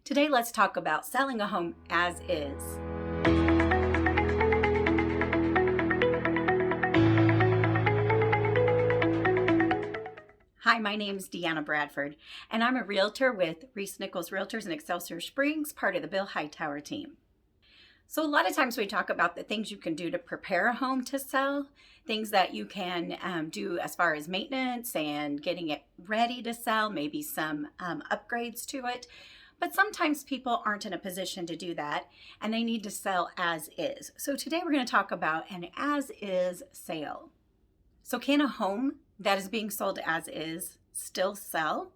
Today, let's talk about selling a home as is. Hi, my name is Deanna Bradford, and I'm a realtor with Reese Nichols Realtors in Excelsior Springs, part of the Bill Hightower team. So a lot of times we talk about the things you can do to prepare a home to sell, things that you can do as far as maintenance and getting it ready to sell, maybe some upgrades to it. But sometimes people aren't in a position to do that and they need to sell as is. So today we're going to talk about an as is sale. So can a home that is being sold as is still sell?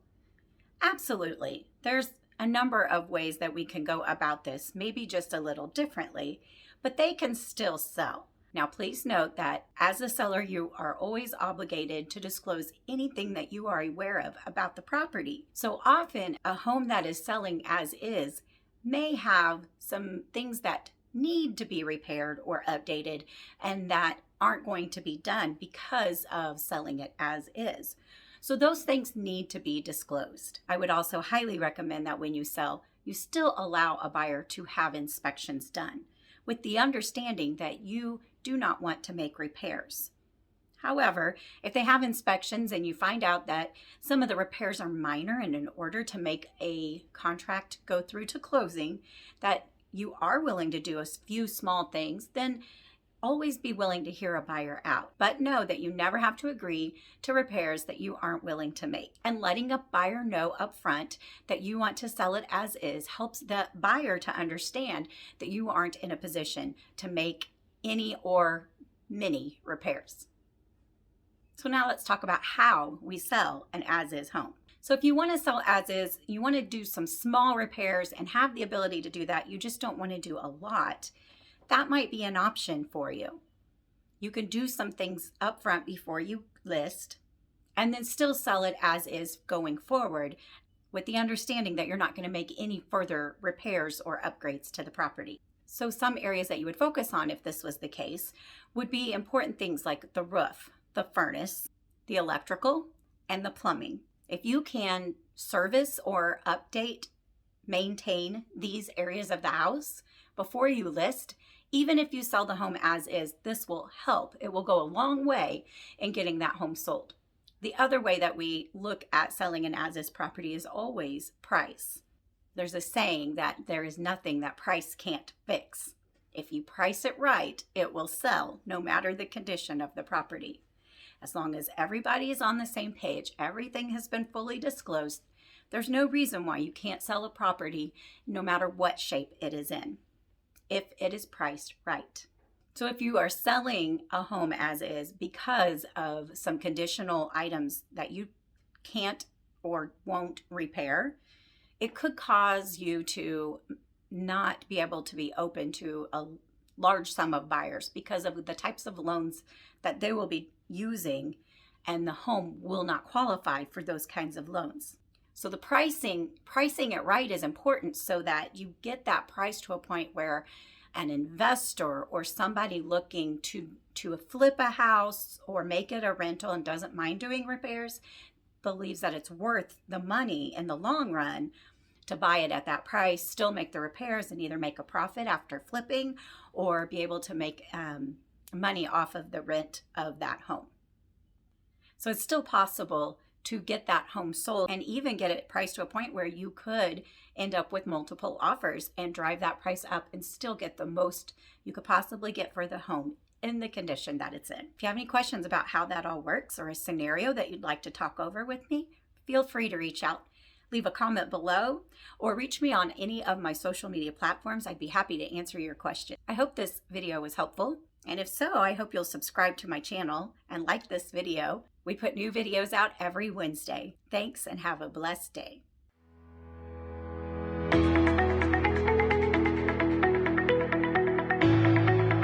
Absolutely. There's a number of ways that we can go about this, maybe just a little differently, but they can still sell. Now, please note that as a seller, you are always obligated to disclose anything that you are aware of about the property. So often, a home that is selling as is may have some things that need to be repaired or updated and that aren't going to be done because of selling it as is. So those things need to be disclosed. I would also highly recommend that when you sell, you still allow a buyer to have inspections done with the understanding that you do not want to make repairs. However, if they have inspections and you find out that some of the repairs are minor and in order to make a contract go through to closing, that you are willing to do a few small things, then always be willing to hear a buyer out, but know that you never have to agree to repairs that you aren't willing to make. And letting a buyer know up front that you want to sell it as is helps the buyer to understand that you aren't in a position to make any or many repairs. So now let's talk about how we sell an as is home. So if you want to sell as is, you want to do some small repairs and have the ability to do that, you just don't want to do a lot, that might be an option for you. You can do some things up front before you list and then still sell it as is going forward with the understanding that you're not going to make any further repairs or upgrades to the property. So some areas that you would focus on if this was the case would be important things like the roof, the furnace, the electrical, and the plumbing. If you can service or update, maintain these areas of the house before you list, even if you sell the home as is, this will help. It will go a long way in getting that home sold. The other way that we look at selling an as is property is always price. There's a saying that there is nothing that price can't fix. If you price it right, it will sell no matter the condition of the property. As long as everybody is on the same page, everything has been fully disclosed, there's no reason why you can't sell a property no matter what shape it is in, if it is priced right. So if you are selling a home as is because of some conditional items that you can't or won't repair, it could cause you to not be able to be open to a large sum of buyers because of the types of loans that they will be using, and the home will not qualify for those kinds of loans. So the pricing it right is important so that you get that price to a point where an investor or somebody looking to flip a house or make it a rental and doesn't mind doing repairs believes that it's worth the money in the long run to buy it at that price, still make the repairs and either make a profit after flipping or be able to make money off of the rent of that home. So it's still possible to get that home sold and even get it priced to a point where you could end up with multiple offers and drive that price up and still get the most you could possibly get for the home in the condition that it's in. If you have any questions about how that all works or a scenario that you'd like to talk over with me, feel free to reach out. Leave a comment below or reach me on any of my social media platforms. I'd be happy to answer your question. I hope this video was helpful. And if so, I hope you'll subscribe to my channel and like this video. We put new videos out every Wednesday. Thanks and have a blessed day.